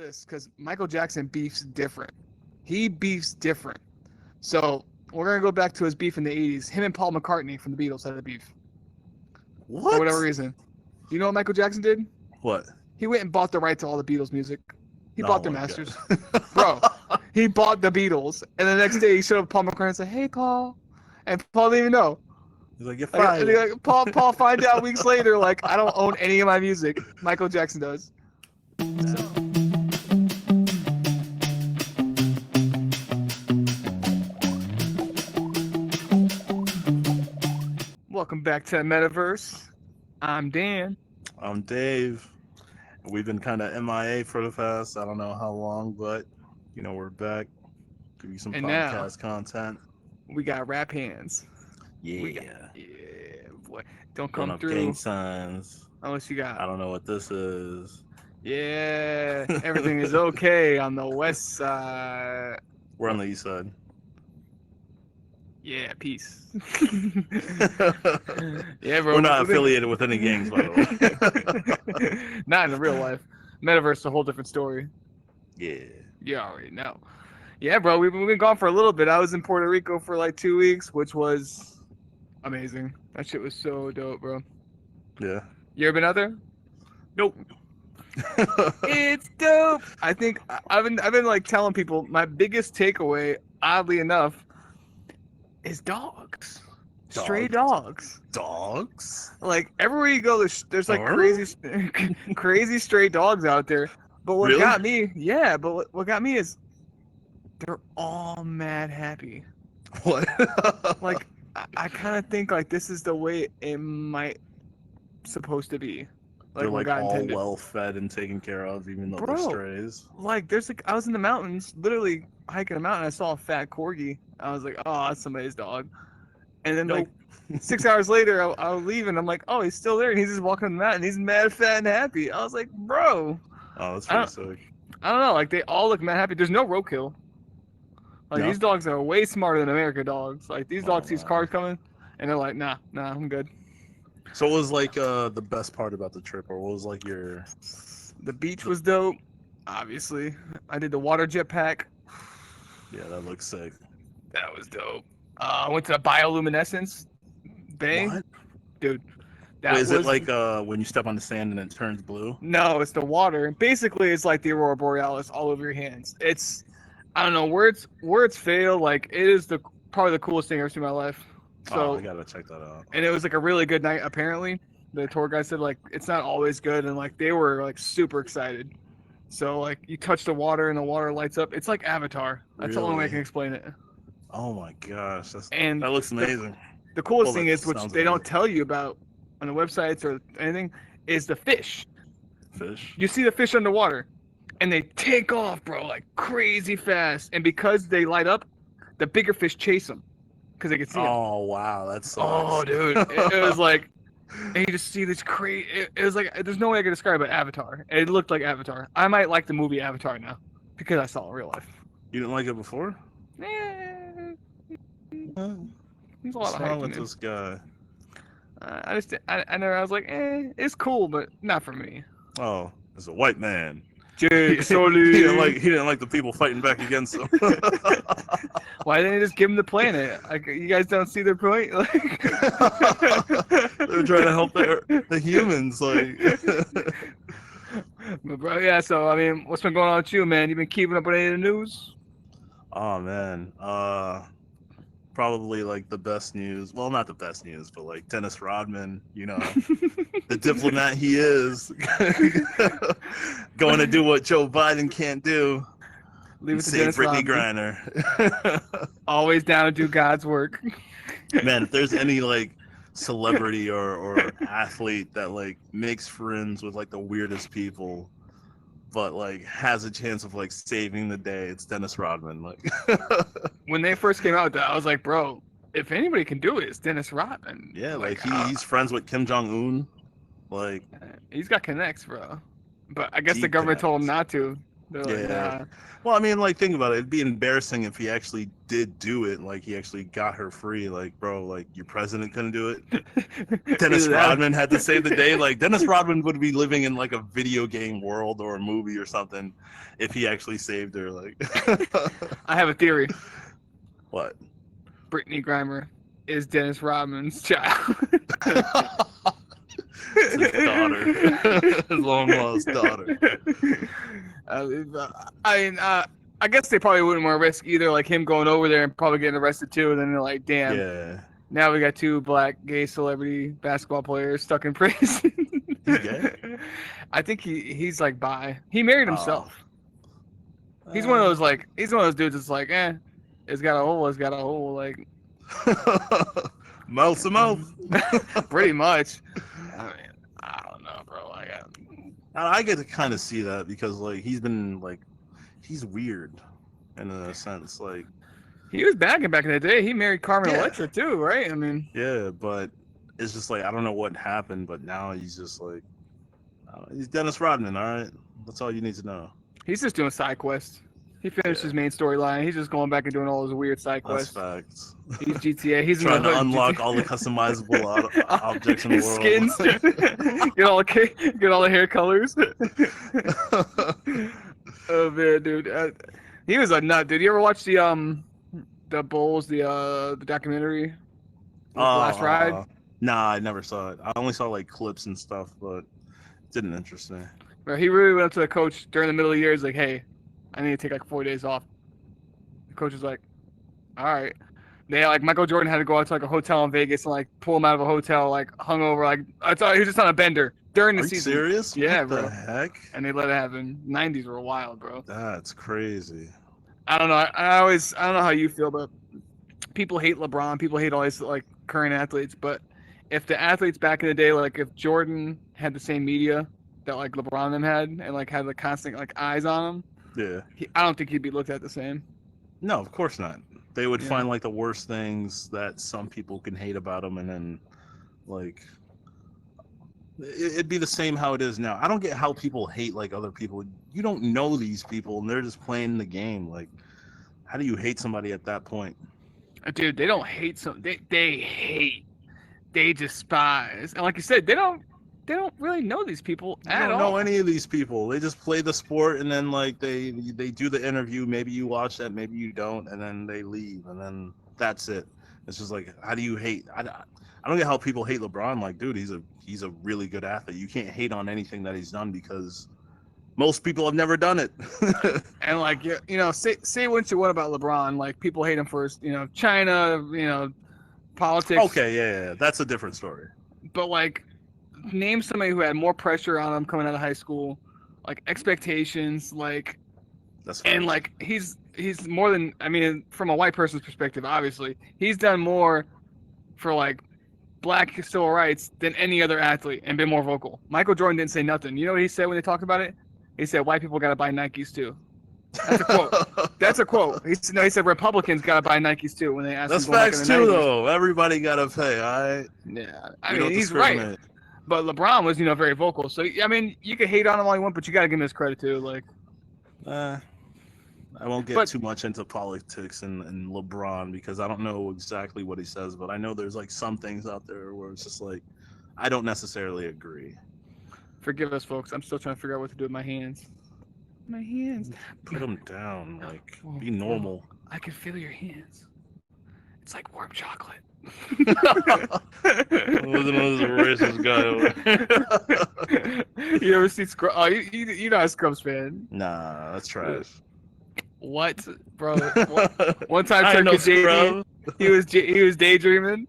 this because Michael Jackson beefs different. He beefs different. So we're gonna go back to his beef in the '80s. Him and Paul McCartney from the Beatles had a beef What? for whatever reason. You know what Michael Jackson did? What? He went and bought the right to all the Beatles music. He Oh bought their my masters. God. Bro, he bought the Beatles. And the next day he showed up to Paul McCartney and said, "Hey, Paul." And Paul didn't even know. He's like, you're Like, fired. Paul finds out weeks later, like, I don't own any of my music. Michael Jackson does. So, welcome back to the Metaverse. I'm Dan. I'm Dave. We've been kind of MIA for the past, I don't know how long, but, we're back. Give you some And now- podcast content. We got rap hands. Yeah. Yeah, boy. Don't Going come up through gang signs. unless you I got. don't know what this is. Yeah, everything is okay on the west side. We're on the east side. Yeah, peace. Yeah, bro. We're not affiliated with any gangs, by the way. Not in the real life. Metaverse is a whole different story. Yeah. You already know. Yeah, bro. We've been gone for a little bit. I was in Puerto Rico for like 2 weeks, which was amazing. That shit was so dope, bro. Yeah. You ever been out there? Nope. It's dope. I think I've been like telling people my biggest takeaway, oddly enough, is dogs. Stray dogs. Dogs? Like everywhere you go, there's like Huh? crazy stray dogs out there. But what Really? got me, yeah. But what got me is they're all mad happy. What? Like I kind of think like this is the way it might supposed to be. Like They're what like God all intended. well fed and taken care of, even though Bro. they're strays. Like there's like I was in the mountains, literally hiking a mountain. I saw a fat corgi. I was like, oh, that's somebody's dog. And then like 6 hours later, I was leaving. I'm like, oh, he's still there, and he's just walking on the mountain. He's mad, fat, and happy. I was like, bro, Oh, that's I pretty sick. I don't know. Like they all look mad happy. There's no roadkill. Like No? these dogs are way smarter than American dogs. Like these dogs see wow. cars coming, and they're like, nah, I'm good. So what was like the best part about the trip, or what was like your... The beach was dope. Obviously, I did the water jetpack. Yeah, that looks sick. That was dope. I went to the bioluminescence bay. What? Dude. That Wait, is was... it like when you step on the sand and it turns blue? No, it's the water. Basically, it's like the aurora borealis all over your hands. It's, I don't know, words fail. Like it is probably the coolest thing I've ever seen in my life. So, I gotta check that out. and it was like a really good night. Apparently, the tour guide said like it's not always good, and like they were like super excited. So like you touch the water and the water lights up. It's like Avatar. That's the only way I Really? can explain it. Oh my gosh, And that looks amazing. the coolest Well, thing that is, which sounds they don't amazing. tell you about on the websites or anything, is the fish. Fish. You see the fish underwater, and they take off, bro, like crazy fast. And because they light up, the bigger fish chase them because they can see them. Oh wow, that sucks. Oh, dude, it was like, and you just see this crazy. It was like, there's no way I can describe it. Avatar. It looked like Avatar. I might like the movie Avatar now because I saw it in real life. You didn't like it before? There's a lot What's of wrong hype with in it. this guy? I was like, it's cool, but not for me. Oh, it's a white man. Jake He Sully. didn't like the people fighting back against him. Why didn't they just give him the planet? Like, you guys don't see their point? Like, They're trying to help the humans. Like, but bro, yeah. So I mean, what's been going on with you, man? You been keeping up with any of the news? oh man, probably like the best news. Well, not the best news, but like Dennis Rodman. The diplomat he is, going to do what Joe Biden can't do. Leave it to Save Dennis Brittany Rodman. Griner. Always down to do God's work. Man, if there's any like celebrity or athlete that like makes friends with like the weirdest people, but like has a chance of like saving the day, it's Dennis Rodman. Like, When they first came out with that, I was like, bro, if anybody can do it, it's Dennis Rodman. yeah, like he's friends with Kim Jong-un. Like, He's got connects, bro. But I guess the Deep government told him connects. not to. They're like, Yeah. nah. Well, I mean, like, think about it. It'd be embarrassing if he actually did do it. Like, he actually got her free. Like, bro, like, your president couldn't do it. Dennis Either that- Rodman had to save the day. Like, Dennis Rodman would be living in, like, a video game world or a movie or something if he actually saved her. Like, I have a theory. what? Brittany Grimer is Dennis Rodman's child. It's his daughter. His long-lost daughter. I guess they probably wouldn't want to risk either, like him going over there and probably getting arrested too. And then they're like, damn, Yeah. now we got 2 black gay celebrity basketball players stuck in prison. He's gay? I think he's like bi. He married himself. He's Uh, one of those dudes that's like, it's got a hole, like mouth to mouth. pretty much. I mean, I don't know, bro. I get to kind of see that because like he's weird in a sense. Like, He was back in the day. He married Carmen Yeah. Electra too, right? I mean, yeah, but it's just like I don't know what happened, but now he's just like he's Dennis Rodman. All right, that's all you need to know. he's just doing side quests. He finished Yeah. his main storyline. He's just going back and doing all those weird side That's quests. facts. He's GTA. He's Trying in the to hood. unlock all the customizable objects in the His world. skins. get all the hair colors. Oh man, dude. He was a nut, dude. You ever watch the Bulls, the documentary, Last Ride? Nah, I never saw it. I only saw like clips and stuff, but it didn't interest me. Where he really went up to the coach during the middle of the year. He's like, "Hey, I need to take like 4 days off." The coach was like, "All right." They like Michael Jordan had to go out to like a hotel in Vegas and like pull him out of a hotel like hungover. Like I thought he was just on a bender during the Are you season. serious? Yeah, what bro. the heck? And they let it happen. 90s were wild, bro. That's crazy. I don't know. I don't know how you feel, but people hate LeBron. People hate all these like current athletes. But if the athletes back in the day, like if Jordan had the same media that like LeBron and them had, and like had the constant like eyes on him, Yeah. I don't think he'd be looked at the same. No, of course not. They would Yeah. find like the worst things that some people can hate about him, and then like it'd be the same how it is now. I don't get how people hate like other people. You don't know these people, and they're just playing the game. Like, how do you hate somebody at that point? Dude, they don't hate they hate. They despise. And like you said, they don't really know these people I at don't all. know any of these people. They just play the sport, and then like they do the interview. Maybe you watch that, maybe you don't, and then they leave, and then that's it. It's just like, how do you hate? I don't get how people hate LeBron. Like, dude, he's a really good athlete. You can't hate on anything that he's done because most people have never done it. And like say what you want about LeBron, like people hate him for his, China, politics. Okay, yeah, that's a different story. But like name somebody who had more pressure on him coming out of high school, like expectations, like That's and like he's more than, I mean, from a white person's perspective, obviously he's done more for like black civil rights than any other athlete and been more vocal. Michael Jordan didn't say nothing. You know what he said when they talked about it? He said white people got to buy Nikes too. That's a quote. That's a quote. He said Republicans got to buy Nikes too when they asked That's him going back facts in the too, 90s. though. Everybody gotta pay. Yeah, We I mean don't he's right. discriminate. But LeBron was, very vocal. So I mean, you can hate on him all you want, but you got to give him his credit too. Like, I won't get But- too much into politics and LeBron because I don't know exactly what he says, but I know there's like some things out there where it's just like I don't necessarily agree. forgive us, folks. I'm still trying to figure out what to do with my hands. My hands. Put them down, like Oh, be normal. I can feel your hands. It's like warm chocolate. Wasn't a racist guy. You ever see Scrubs? Oh, you know a Scrubs fan. Nah, that's trash. What, bro? One time, I know Turkey JD, Scrub. he was daydreaming,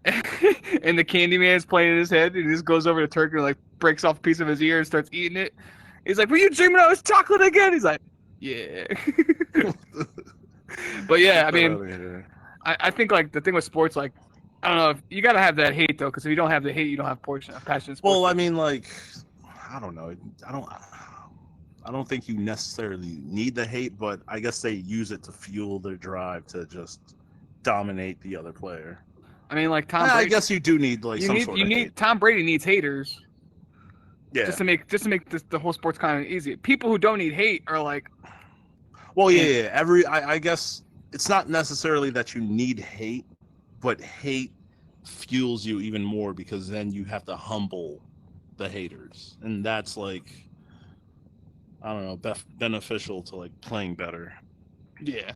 and the Candyman's playing in his head, and he just goes over to Turkey and like breaks off a piece of his ear and starts eating it. He's like, "Were you dreaming I was chocolate again?" He's like, "Yeah." But yeah, I mean, I think like the thing with sports, like, I don't know, if you gotta have that hate though, because if you don't have the hate, you don't have passion in sports. Well, I mean, like, I don't know. I don't think you necessarily need the hate, but I guess they use it to fuel their drive to just dominate the other player. I mean, like Tom I Brady. guess you do need like some sort of hate. Tom Brady needs haters. Yeah. Just to make the whole sports kind of easy. People who don't need hate are like. Well, yeah. I guess it's not necessarily that you need hate, but hate fuels you even more because then you have to humble the haters, and that's like, I don't know, beneficial to like playing better. Yeah.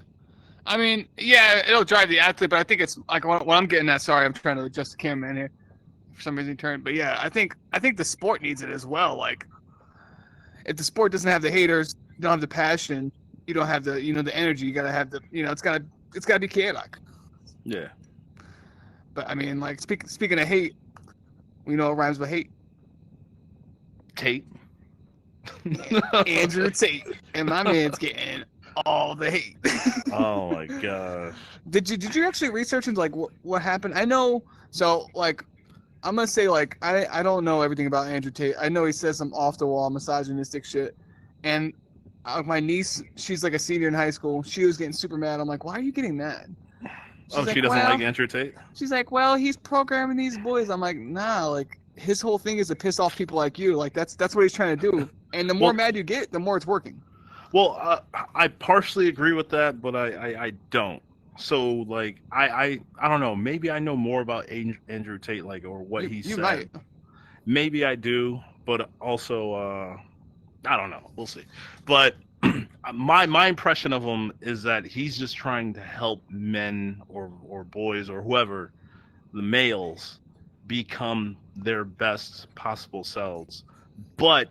I mean, yeah, it'll drive the athlete, but I think it's like what I'm getting at. Sorry, I'm trying to adjust the camera in here. For some reason, turn. But yeah, I think the sport needs it as well. Like, if the sport doesn't have the haters, you don't have the passion, you don't have the the energy. You gotta have the it's gotta be chaotic. Yeah. But I mean, like speaking of hate, we know it rhymes with hate. Tate. Andrew Tate, and my man's getting all the hate. Oh my gosh. Did you actually research into like what happened? I know. So like, I'm gonna say like I don't know everything about Andrew Tate. I know he says some off the wall misogynistic shit, and my niece, she's like a senior in high school. She was getting super mad. I'm like, why are you getting mad? She's she doesn't like Andrew Tate? She's like, well, he's programming these boys. I'm like, nah, like his whole thing is to piss off people like you. Like that's what he's trying to do. And the more mad you get, the more it's working. Well, I partially agree with that, but I don't. So like I don't know. Maybe I know more about Andrew Tate, like, or what he said. Might. Maybe I do, but also I don't know. We'll see. But my impression of him is that he's just trying to help men or boys or whoever, the males, become their best possible selves. But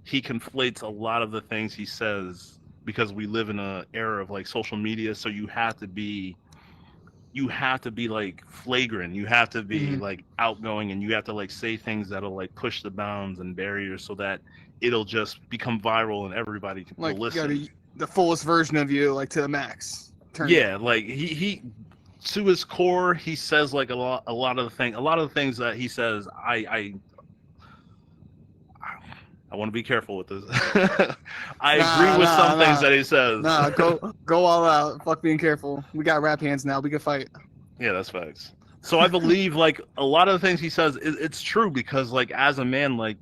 he conflates a lot of the things he says because we live in an era of like social media, so you have to be like flagrant, you have to be like outgoing, and you have to like say things that'll like push the bounds and barriers so that it'll just become viral and everybody can like listen. You gotta, the fullest version of you, like to the max. Like he to his core, he says like a lot of the things that he says. I want to be careful with this. I agree with some things that he says. Go all out. Fuck being careful. We got rap hands now. We can fight. Yeah, that's facts. So I believe like a lot of the things he says, it's true because like as a man, like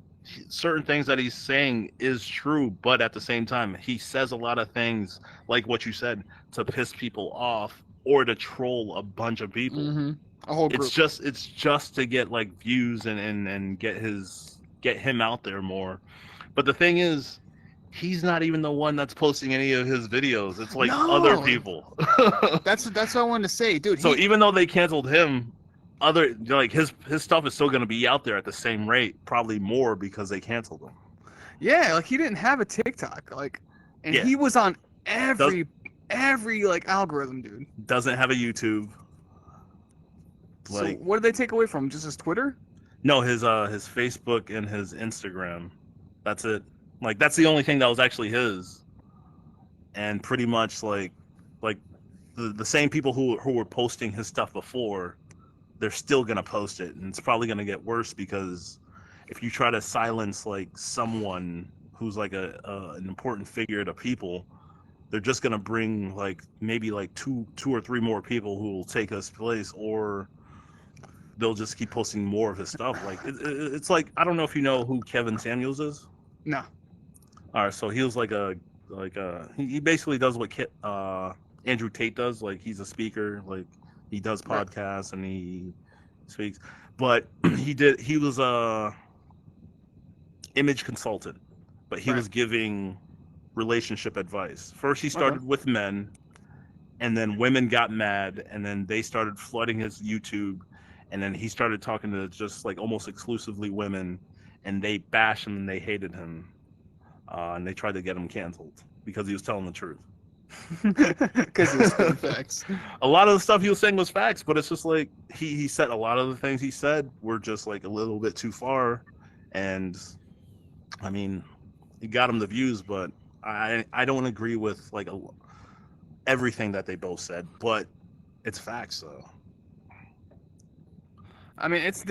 certain things that he's saying is true, but at the same time, he says a lot of things like what you said to piss people off or to troll a bunch of people. Mm-hmm. A whole group. It's just to get like views and get him out there more. But the thing is, he's not even the one that's posting any of his videos. It's like other people. That's what I wanted to say, dude. So even though they canceled him, his stuff is still going to be out there at the same rate, probably more because they canceled him. Yeah, like he didn't have a TikTok, like, and he was on every like algorithm, dude. Doesn't have a YouTube. Like, so what did they take away from him? Just his Twitter? No, his Facebook and his Instagram. That's it. Like that's the only thing that was actually his. And pretty much like the same people who were posting his stuff before, they're still gonna post it, and it's probably gonna get worse because if you try to silence like someone who's like an important figure to people, they're just gonna bring like maybe like two or three more people who will take his place, or they'll just keep posting more of his stuff. Like it's like, I don't know if you know who Kevin Samuels is. No. All right, so he was he basically does what Andrew Tate does. Like he's a speaker, like he does podcasts and he speaks. But he was a image consultant, but he was giving relationship advice. First he started with men, and then women got mad, and then they started flooding his YouTube, and then he started talking to just like almost exclusively women, and they bashed him and they hated him, and they tried to get him canceled because he was telling the truth. Because he was saying facts. A lot of the stuff he was saying was facts, but it's just like he said a lot of the things he said were just like a little bit too far, and I mean, he got him the views, but I don't agree with like everything that they both said, but it's facts though. I mean, it's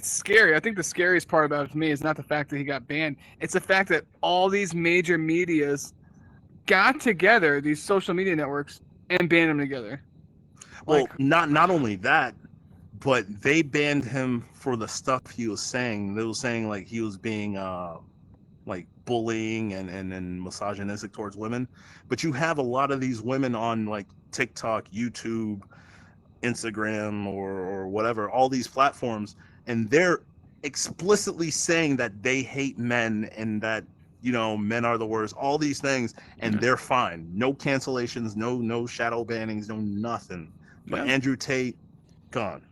scary. I think the scariest part about it to me is not the fact that he got banned. It's the fact that all these major medias got together, these social media networks, and banned him together. Well, not only that, but they banned him for the stuff he was saying. They were saying like he was being like bullying and misogynistic towards women. But you have a lot of these women on like TikTok, YouTube, Instagram, or whatever, all these platforms, and they're explicitly saying that they hate men and that, you know, men are the worst, all these things, and they're fine. No cancellations, no shadow bannings, no nothing. But Andrew Tate, gone.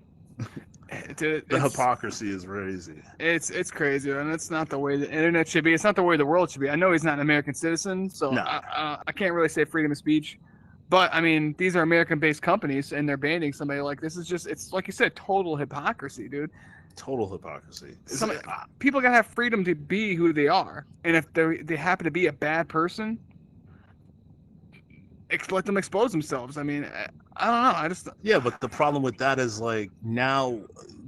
The hypocrisy is crazy. It's crazy, and it's not the way the internet should be. It's not the way the world should be. I know he's not an American citizen, so No. I can't really say freedom of speech. But I mean, these are American-based companies, and they're banning somebody like this. Is just, it's like you said, total hypocrisy, dude. Total hypocrisy. People gotta have freedom to be who they are, and if they happen to be a bad person, let them expose themselves. I mean, I don't know. Yeah, but the problem with that is like now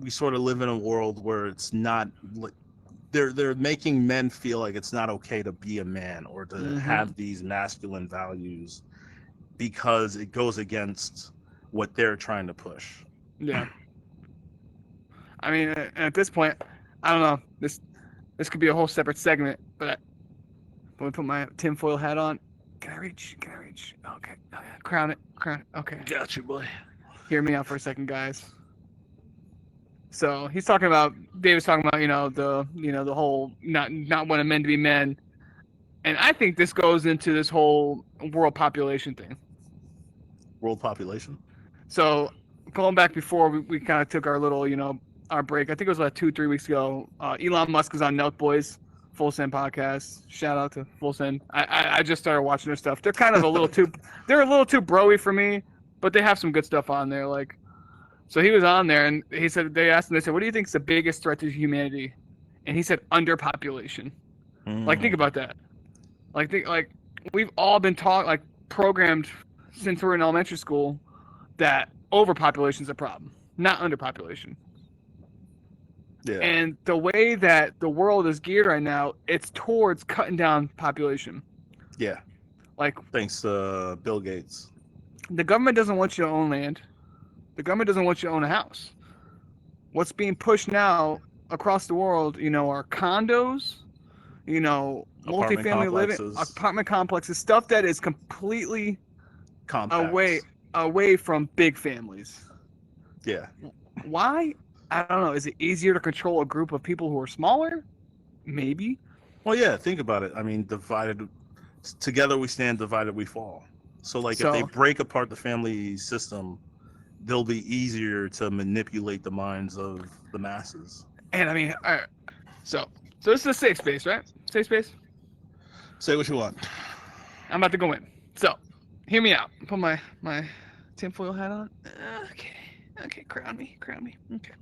we sort of live in a world where it's not like they're making men feel like it's not okay to be a man or to have these masculine values because it goes against what they're trying to push. Yeah. I mean, at this point, I don't know. This could be a whole separate segment, but I'm gonna put my tinfoil hat on. Can I reach? Okay. Oh, yeah. Crown it. Okay. Got you, boy. Hear me out for a second, guys. So David's talking about, the whole not wanting men to be men, and I think this goes into this whole world population thing. World population. So going back before we kind of took our little, our break. I think it was like 2-3 weeks ago. Elon Musk was on Nelk Boys Full Send podcast. Shout out to Full Send. I just started watching their stuff. They're kind of a little too broy for me, but they have some good stuff on there. Like, so he was on there and they said, what do you think is the biggest threat to humanity? And he said underpopulation. Like, think about that. Like we've all been programmed since we were in elementary school that overpopulation is a problem, not underpopulation. Yeah. And the way that the world is geared right now, it's towards cutting down population. Yeah. Like, thanks to Bill Gates. The government doesn't want you to own land. The government doesn't want you to own a house. What's being pushed now across the world, are condos, multifamily living, apartment complexes, stuff that is completely away from big families. Yeah. Why? I don't know. Is it easier to control a group of people who are smaller? Maybe. Well, yeah. Think about it. I mean, together we stand, divided we fall. So, if they break apart the family system, they'll be easier to manipulate the minds of the masses. And I mean, all right. So this is a safe space, right? Safe space. Say what you want. I'm about to go in. So, hear me out. Put my tinfoil hat on. Okay, crown me. Okay.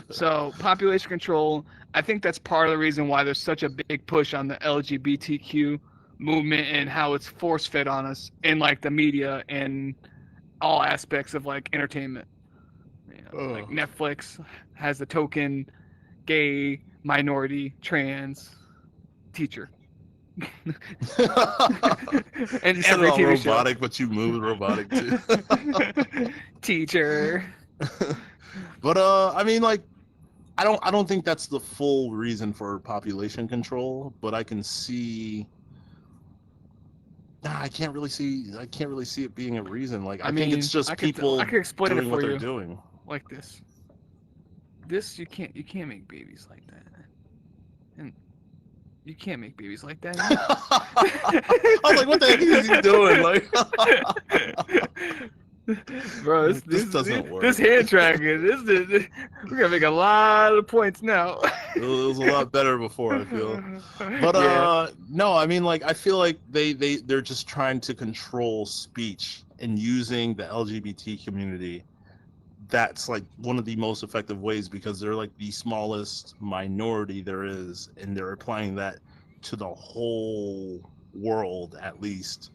So, population control, I think that's part of the reason why there's such a big push on the LGBTQ movement and how it's force-fed on us in, the media and all aspects of, entertainment. Like Netflix has the token gay, minority, trans teacher. And you said it all robotic, but you moved robotic, too. Teacher. But I mean, I don't think that's the full reason for population control, but I can see. I can't really see it being a reason. I think it's just people I can explain doing it for what you they're doing. Like this. This you can't make babies like that, and you can't make babies like that. I was like, what the heck is he doing? Bro, this doesn't work. This hand tracking, we're gonna make a lot of points now. It was a lot better before, I feel. But no, I mean, I feel like they're just trying to control speech and using the LGBT community. That's one of the most effective ways because they're the smallest minority there is, and they're applying that to the whole world at least.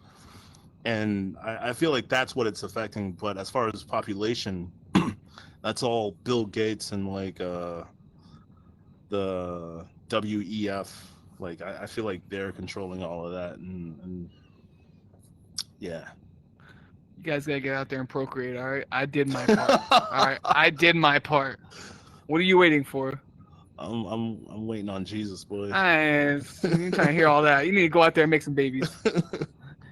And I feel like that's what it's affecting. But as far as population, that's all Bill Gates and the WEF. I feel like they're controlling all of that. And yeah. You guys gotta get out there and procreate, all right? I did my part. All right, I did my part. What are you waiting for? I'm waiting on Jesus, boy. You're trying to hear all that. You need to go out there and make some babies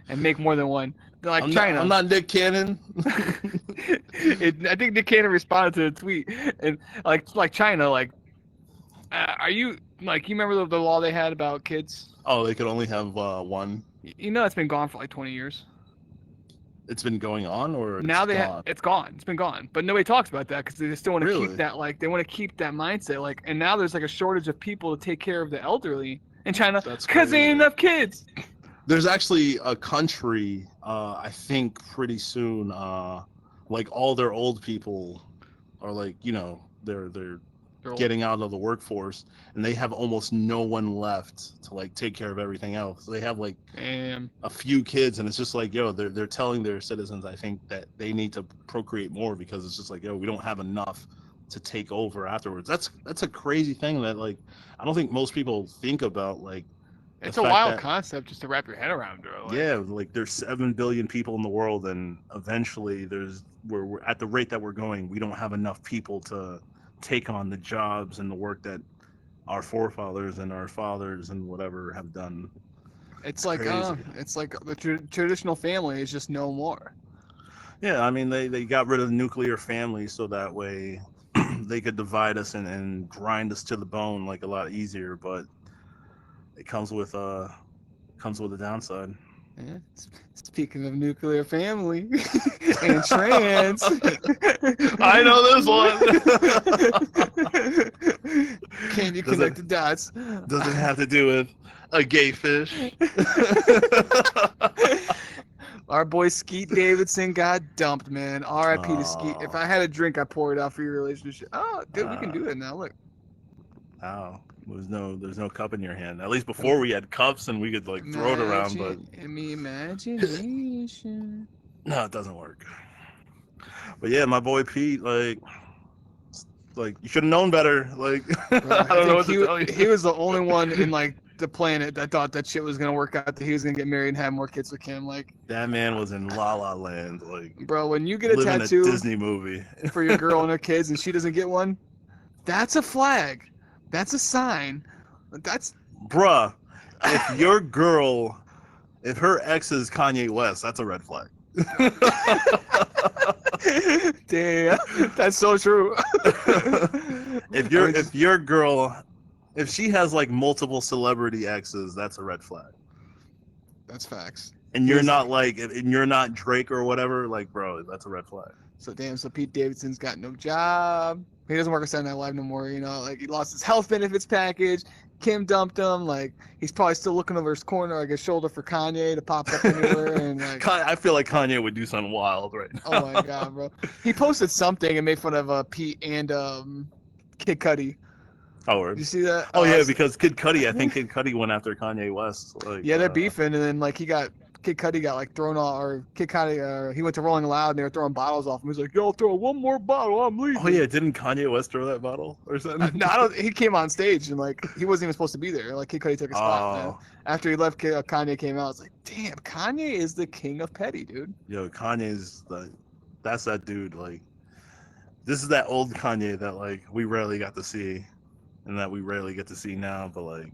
and make more than one. They're like China. I'm not Nick Cannon. I think Nick Cannon responded to the tweet and like China, like, are you like you remember the law they had about kids? Oh, they could only have one. You know, it's been gone for like 20 years. It's been going on, or Now gone? it's gone. It's been gone, but nobody talks about that because they still want to Really? keep that they want to keep that mindset and now there's like a shortage of people to take care of the elderly in China because there ain't enough kids. There's actually a country, I think pretty soon, like all their old people are like, they're getting out of the workforce, and they have almost no one left to like take care of everything else. They have like a few kids, and it's just like, they're telling their citizens, I think, that they need to procreate more because it's just like, we don't have enough to take over afterwards. That's a crazy thing that like I don't think most people think about. Like, it's a wild concept just to wrap your head around, bro. Like there's 7 billion people in the world, and eventually we're at the rate that we're going, we don't have enough people to take on the jobs and the work that our forefathers and our fathers and whatever have done. It's like the traditional family is just no more. Yeah, I mean they got rid of the nuclear family so that way they could divide us and grind us to the bone like a lot easier, but it comes with a downside. Yeah. Speaking of nuclear family and trans, I know this one. Can you connect the dots? Does it have to do with a gay fish? Our boy Skeet Davidson got dumped, man. R.I.P. to Skeet. If I had a drink, I pour it out for your relationship. Oh, dude, we can do it now. Look. Oh. There's no cup in your hand. At least before we had cups and we could like throw it around, but imagination. No, it doesn't work. But yeah, my boy Pete, like you should have known better. Like, I don't know what to tell you. He was the only one in like the planet that thought that shit was gonna work out. That he was gonna get married and have more kids with Kim. Like, that man was in La La Land. Like, bro, when you get a tattoo in a Disney movie for your girl and her kids, and she doesn't get one, that's a flag. That's a sign. Bruh, if your girl, if her ex is Kanye West, that's a red flag. Damn, that's so true. If your girl, if she has like multiple celebrity exes, that's a red flag. That's facts. And you're not Drake or whatever, like, bro, that's a red flag. So Pete Davidson's got no job. He doesn't work at Saturday Night Live no more, like he lost his health benefits package. Kim dumped him. Like, he's probably still looking over his corner, like his shoulder for Kanye to pop up anywhere. And like, I feel like Kanye would do something wild right now. Oh my god, bro! He posted something and made fun of Pete and Kid Cudi. Oh, did you see that? Oh yeah, because Kid Cudi, I think Kid Cudi went after Kanye West. Like, yeah, they're beefing, and then like Kid Cudi got like thrown off, or Kid Cudi, he went to Rolling Loud and they were throwing bottles off him. He was like, "Yo, throw one more bottle, I'm leaving." Oh yeah, didn't Kanye West throw that bottle or something? No, he came on stage and like he wasn't even supposed to be there. Like Kid Cudi took a spot. Man. After he left, Kanye came out. It's like, damn, Kanye is the king of petty, dude. Yo, that's that dude. Like, this is that old Kanye that like we rarely got to see, and that we rarely get to see now. But like,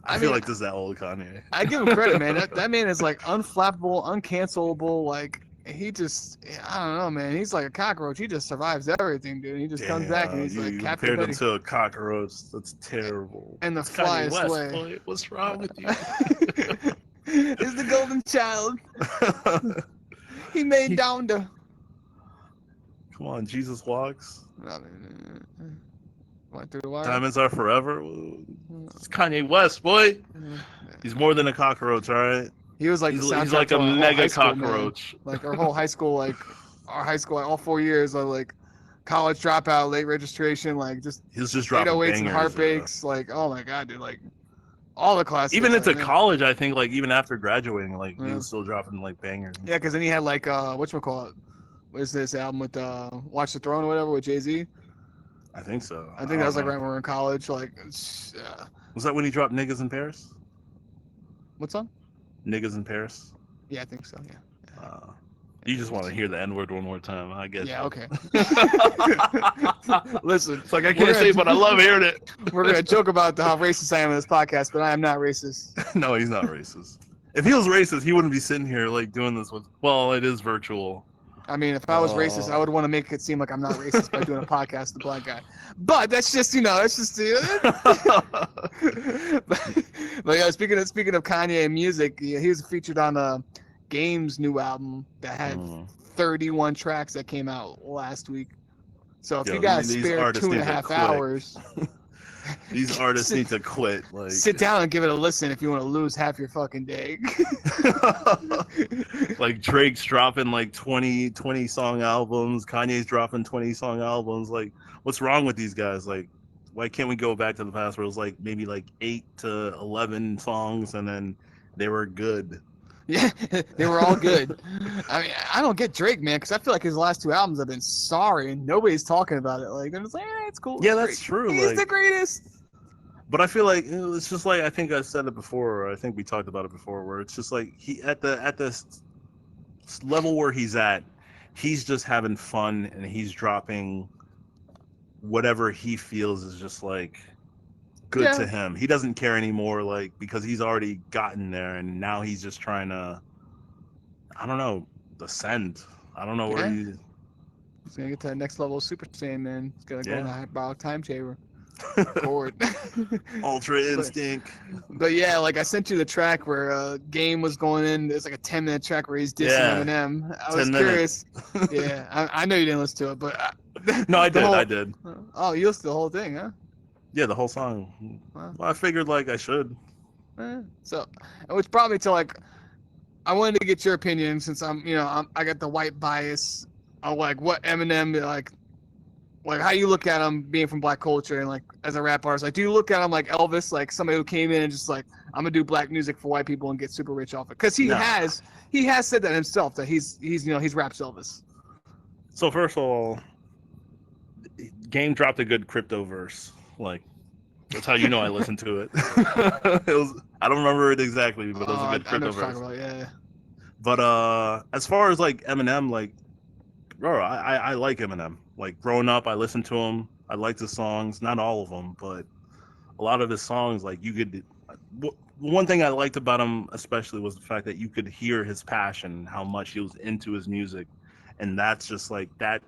I feel like this is that old Kanye. I give him credit, man. That man is like unflappable, uncancelable. Like, he just, I don't know, man. He's like a cockroach. He just survives everything, dude. He just comes back and he's like Captain compared Petty. him to a cockroach. That's terrible. And the flyest way. Boy, what's wrong with you? He's the golden child. He made down to. Come on, Jesus walks. Went through the wire. Diamonds are forever. It's Kanye West, boy. He's more than a cockroach, all right? He was like he's like a mega cockroach. Like our whole high school, all 4 years of like college dropout, late registration, like just he was just dropping 808s and heartbreaks. Like, oh my god, dude, like all the classes. Even into college, I think, like even after graduating, like he was still dropping like bangers. Yeah, because then he had like whatchamacallit? What is this album with Watch the Throne or whatever with Jay-Z? I think so. I think that was like right when we were in college. Like, yeah. Was that when he dropped Niggas in Paris? What song? Niggas in Paris. Yeah, I think so. Yeah. You just want to hear the N-word one more time, I guess. Yeah, okay. Listen, It's like I can't say, but I love hearing it. We're gonna joke about how racist I am in this podcast, but I am not racist. No, he's not racist. If he was racist, he wouldn't be sitting here like doing this with. Well, it is virtual. I mean, if I was racist, I would want to make it seem like I'm not racist by doing a podcast with a black guy. But that's just, that's just. But yeah, speaking of Kanye and music, yeah, he was featured on Game's new album that had 31 tracks that came out last week. So if you got a spare 2.5 hours, these artists need to quit. Like, sit down and give it a listen if you want to lose half your fucking day. Like Drake's dropping like 20 song albums, Kanye's dropping 20 song albums. Like, what's wrong with these guys? Like, why can't we go back to the past where it was like maybe like 8 to 11 songs and then they were good? Yeah, they were all good. I mean, I don't get Drake, man, because I feel like his last 2 albums have been sorry and nobody's talking about it. Like, they're just like, it's cool. Yeah, that's true. He's the greatest. But I feel like it's just like, I think I said it before, or I think we talked about it before, where it's just like he at the level where he's at, he's just having fun and he's dropping whatever he feels is just like good to him. He doesn't care anymore, like, because he's already gotten there and now he's just trying to, I don't know, ascend. I don't know where he's gonna get to the next level of Super Saiyan, man. He's gonna go in a hyperbolic time chamber. Forward. Ultra Instinct. But yeah, like I sent you the track where Game was going in. There's like a 10-minute track where he's dissing Eminem. I was curious. Yeah, I know you didn't listen to it, but no, I did. I did. Oh, you listened to the whole thing, huh? Yeah, the whole song. Well, I figured like I should. So, which brought me to like, I wanted to get your opinion since I got the white bias on like what Eminem like how you look at him being from black culture and like as a rap artist. Like, do you look at him like Elvis, like somebody who came in and just like, I'm gonna do black music for white people and get super rich off it? Because he has said that himself, that he's raps Elvis. So first of all, Game dropped a good crypto verse. Like, that's how you know I listened to it. I don't remember it exactly, but it was a good crypto verse. Yeah. But as far as like Eminem, like, bro, I like Eminem. Like, growing up, I listened to him. I liked his songs, not all of them, but a lot of his songs, like, you could. One thing I liked about him especially was the fact that you could hear his passion, how much he was into his music, and that's just like that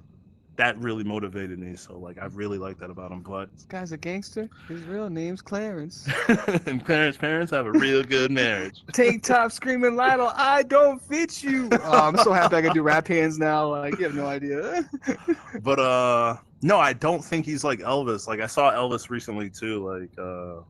really motivated me. So like, I really like that about him. But this guy's a gangster. His real name's Clarence. And Clarence's parents have a real good marriage. Tank top screaming Lionel, I don't fit you. Oh, I'm so happy I can do rap hands now. Like, you have no idea. But no, I don't think he's like Elvis. Like, I saw Elvis recently too. Like,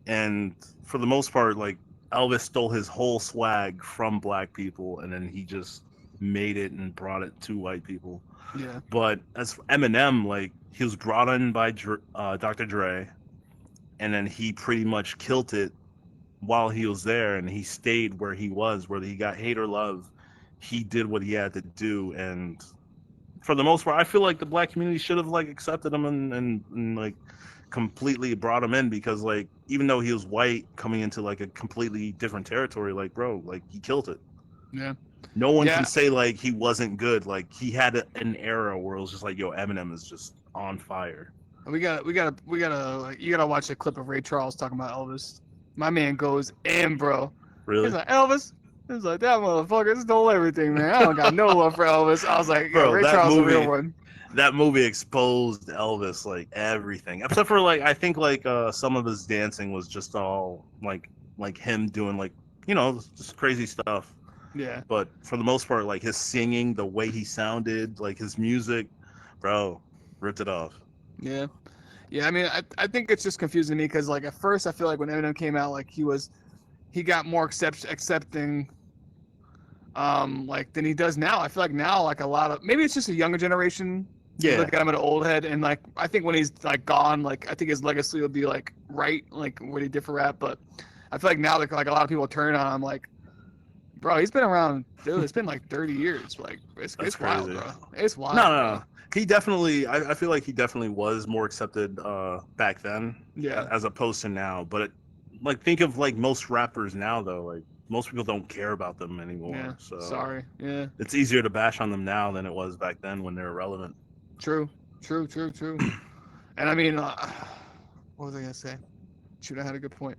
and for the most part, like, Elvis stole his whole swag from black people, and then he just made it and brought it to white people. Yeah. But as for Eminem, like, he was brought in by Dr. Dre, and then he pretty much killed it while he was there, and he stayed where he was, whether he got hate or love. He did what he had to do, and for the most part, I feel like the black community should have like accepted him and like completely brought him in, because like, even though he was white coming into like a completely different territory, like, bro, like, he killed it. Yeah. No one can say like he wasn't good. Like, he had an era where it was just like, yo, Eminem is just on fire. We gotta like, you gotta watch a clip of Ray Charles talking about Elvis. My man goes in, bro. Really? He's like, Elvis? He's like, that motherfucker stole everything, man. I don't got no love for Elvis. I was like, bro, Ray Charles is a real one. That movie exposed Elvis, like, everything. Except for like, I think like some of his dancing was just all like him doing like, just crazy stuff. Yeah. But for the most part, like, his singing, the way he sounded, like, his music, bro, ripped it off. Yeah. Yeah, I mean, I think it's just confusing to me because, like, at first I feel like when Eminem came out, like, he got more accepting, like, than he does now. I feel like now, like, a lot of, maybe it's just a younger generation. Yeah. Look at him at an old head, and, like, I think when he's, like, gone, like, I think his legacy will be, like, right, like, what he did for rap. But I feel like now, like a lot of people turn on him, like, bro, he's been around, dude. It's been like 30 years. Like, it's wild, bro. It's wild. No. He definitely, I feel like he definitely was more accepted back then, yeah, as opposed to now. But like, think of like most rappers now, though. Like, most people don't care about them anymore. Yeah. So Sorry. Yeah. it's easier to bash on them now than it was back then when they were relevant. True. And I mean, what was I gonna say? Shoot, I had a good point.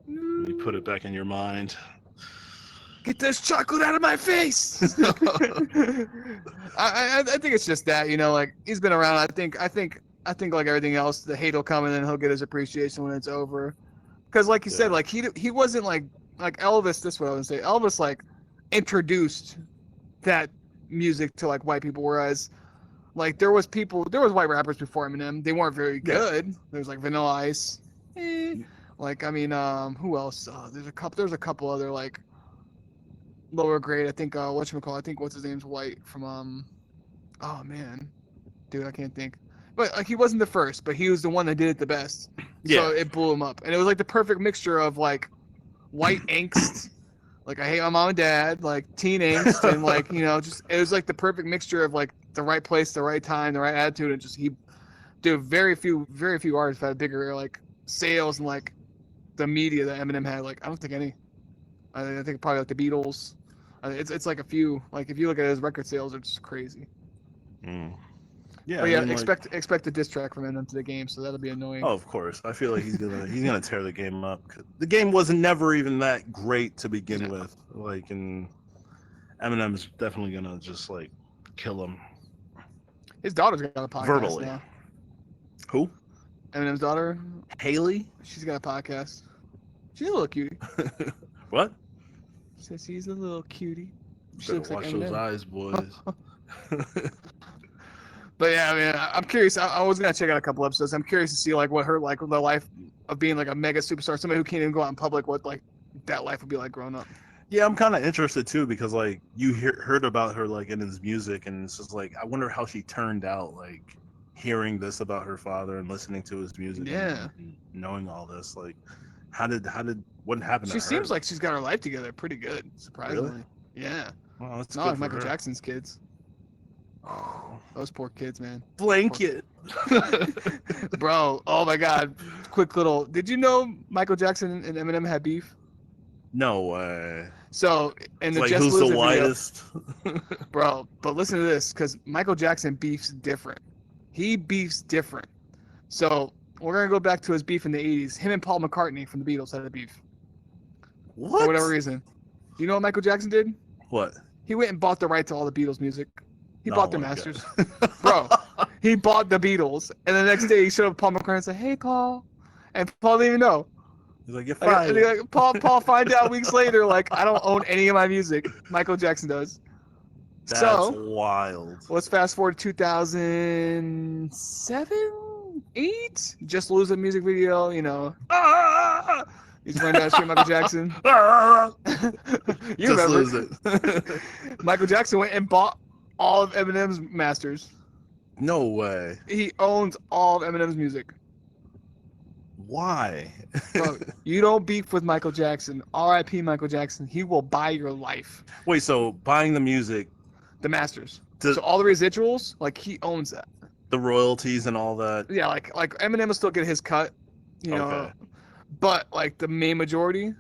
You put it back in your mind. Get this chocolate out of my face. I think it's just that, like he's been around. I think like everything else, the hate will come and then he'll get his appreciation when it's over. Because like you said, like he wasn't like Elvis. This is what I would say. Elvis like introduced that music to like white people, whereas like there was white rappers before Eminem. They weren't very good. There was like Vanilla Ice. Like I mean, who else? There's a couple other like lower grade. I think whatchamacallit, I think what's his name's white from oh man, dude, I can't think. But like he wasn't the first, but he was the one that did it the best. Yeah. So it blew him up, and it was like the perfect mixture of like white angst, like I hate my mom and dad, like teen angst, and like just it was like the perfect mixture of like the right place, the right time, the right attitude, and just very few artists had bigger like sales and like the media that Eminem had. Like I don't think any. I think probably like the Beatles. It's like a few. Like if you look at his record sales, it's just crazy. Yeah, but yeah, expect a diss track from Eminem to the game, so that'll be annoying. Oh, of course. I feel like he's gonna tear the game up. The game was never even that great to begin with. Like, and Eminem's definitely gonna just like kill him. His daughter's got a podcast verbally now. Who? Eminem's daughter, Haley. She's got a podcast. She's a little cutie. What? Says she's a little cutie. She Better looks like watch Eminem. those eyes, boys. But yeah, I mean, I'm curious. I was gonna check out a couple episodes. I'm curious to see like what her like the life of being like a mega superstar, somebody who can't even go out in public. What like that life would be like growing up. Yeah, I'm kind of interested too because like you heard about her like in his music, and it's just like I wonder how she turned out like hearing this about her father and listening to his music. Yeah. And knowing all this, like what happened? She to her? seems like she's got her life together pretty good, surprisingly. Really? Yeah. Well, that's Not good like for Michael her. Jackson's kids. Those poor kids, man. Blanket. Bro, oh my God. Quick little. Did you know Michael Jackson and Eminem had beef? No way. So, in the Like Just who's Lose the It whitest? video, bro, but listen to this, because Michael Jackson beefs different. He beefs different. So, we're going to go back to his beef in the 80s. Him and Paul McCartney from the Beatles had a beef. What? For whatever reason. You know what Michael Jackson did? What? He went and bought the right to all the Beatles music. He Oh bought their my masters. God. Bro, he bought the Beatles. And the next day he showed up Paul McCartney and said, hey, Paul. And Paul didn't even know. He's like, you're Like, fine. Paul find out weeks later, like, I don't own any of my music. Michael Jackson does. That's So, wild. let's fast forward to 2007, 8. Just Lose a music video, He's running down the street, Michael Jackson. You Just remember. lose it. Michael Jackson went and bought all of Eminem's masters. No way. He owns all of Eminem's music. Why? Bro, you don't beef with Michael Jackson. R.I.P. Michael Jackson. He will buy your life. Wait, so buying the music, The masters. Does- So all the residuals, like he owns that. the royalties and all that? Yeah, like Eminem will still get his cut, Okay. But like the main majority,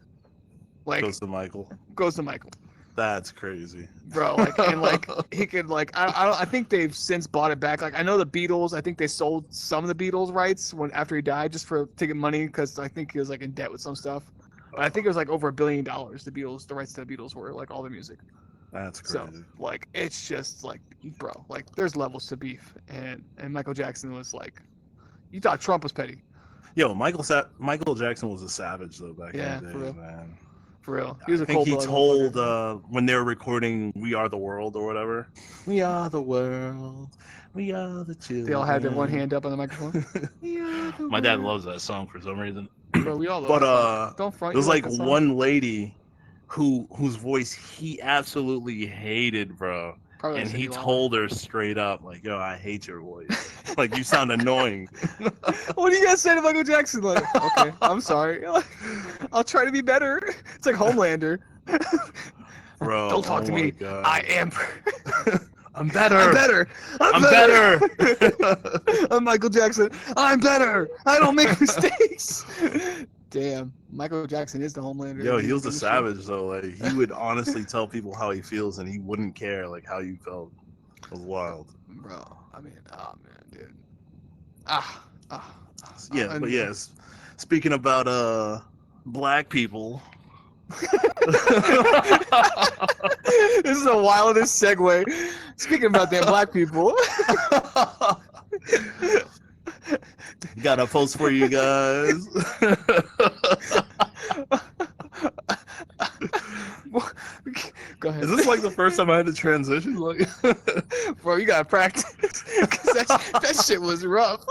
like Goes to Michael. goes to Michael. That's crazy. Bro, like and like he could like I think they've since bought it back. Like I know the Beatles, I think they sold some of the Beatles rights after he died just for taking money because I think he was like in debt with some stuff. But I think it was like over $1 billion. The rights to the Beatles were like all the music. That's So crazy. like it's just like bro, like there's levels to beef, and Michael Jackson was like, you thought Trump was petty. Yo, Michael Jackson was a savage though back Yeah, in the for day, real. man. For real, he was a I think he cold-blooded told when they were recording "We Are the World" or whatever. We are the world. We are the children. They all had their one hand up on the microphone. My dad loves that song for some reason. Bro, we all love But that song. Don't front. There was you like that song? one lady whose voice he absolutely hated, bro. Probably And like he Cindy Lauper. told her straight up, like, yo, I hate your voice. Like, you sound annoying. What do you guys say to Michael Jackson? Like, okay, I'm sorry. I'll try to be better. It's like Homelander. Bro, Don't talk to my me. God. I am. I'm better. I'm better. I'm better. I'm Michael Jackson. I'm better. I don't make mistakes. Damn, Michael Jackson is the Homelander. Yo, he was a savage though. Like he would honestly tell people how he feels, and he wouldn't care like how you felt. It was wild, bro. I mean, oh man, dude. Yeah, but yes. Speaking about black people. This is the wildest segue. Speaking about damn black people. Got a post for you guys. Go ahead. Is this like the first time I had to transition? Like, bro, you gotta practice. 'Cause that shit was rough.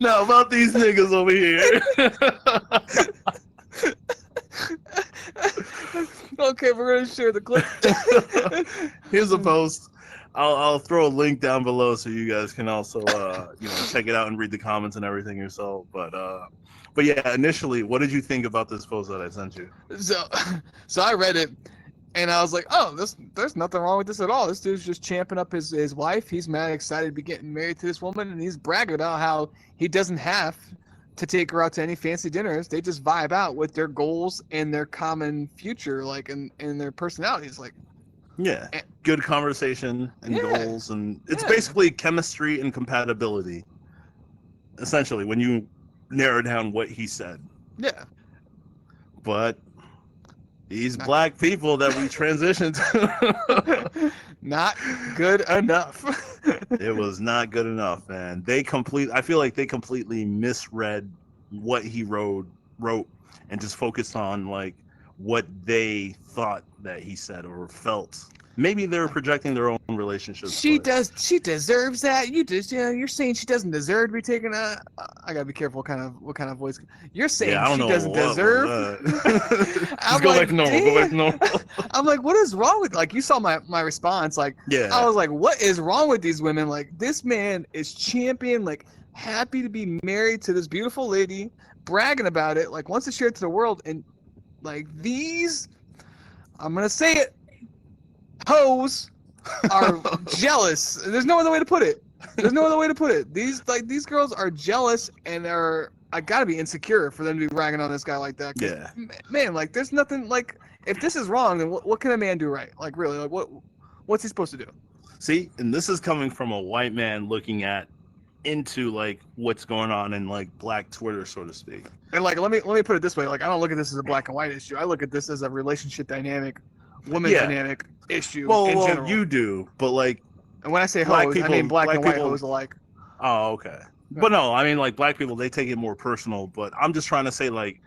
now about these niggas over here. Okay, we're gonna share the clip. Here's a post. I'll throw a link down below so you guys can also check it out and read the comments and everything yourself. But yeah, initially, what did you think about this post that I sent you? So I read it, and I was like, oh, there's nothing wrong with this at all. This dude's just champing up his wife. He's mad excited to be getting married to this woman, and he's bragging about how he doesn't have to take her out to any fancy dinners. They just vibe out with their goals and their common future, like in their personalities, like. Yeah, good conversation and goals, and it's basically chemistry and compatibility. Essentially, when you narrow down what he said. Yeah. But these black people that we transitioned to. Not good enough. It was not good enough, man. I feel like they completely misread what he wrote and just focused on like what they thought that he said or felt. Maybe they were projecting their own relationships. She deserves that. You're saying she doesnn't deserve to be taken I gotta be careful what kind of voice. You're saying she doesn't deserve. Just go back to normal. I'm like, what is wrong with, like, you saw my response, like, yeah. I was like, what is wrong with these women? Like, this man is champion, like, happy to be married to this beautiful lady, bragging about it, like, wants to share it to the world, and like these, I'm gonna say it, hoes are jealous. There's no other way to put it. These girls are jealous and I gotta be insecure for them to be bragging on this guy like that. Yeah. Man, like, there's nothing, like, if this is wrong, then what can a man do right? Like, really, like, what's he supposed to do? See, and this is coming from a white man looking into like what's going on in like black Twitter, so to speak. And like, let me put it this way. Like, I don't look at this as a black and white issue. I look at this as a relationship dynamic, woman dynamic issue. Well, in general. you do, but like, and when I say hoes, I mean black and white hoes alike. Oh, okay. But no, I mean like black people, they take it more personal. But I'm just trying to say like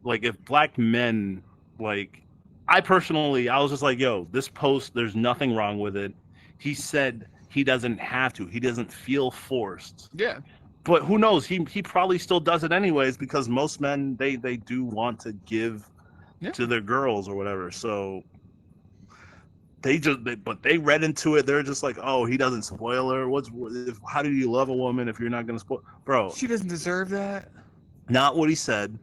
if black men, like, I was just like, yo, this post, there's nothing wrong with it. He said he doesn't have to. He doesn't feel forced. Yeah. But who knows? He probably still does it anyways, because most men, they do want to give to their girls or whatever. So but they read into it. They're just like, oh, he doesn't spoil her. How do you love a woman if you're not going to spoil? Bro, she doesn't deserve that. Not what he said.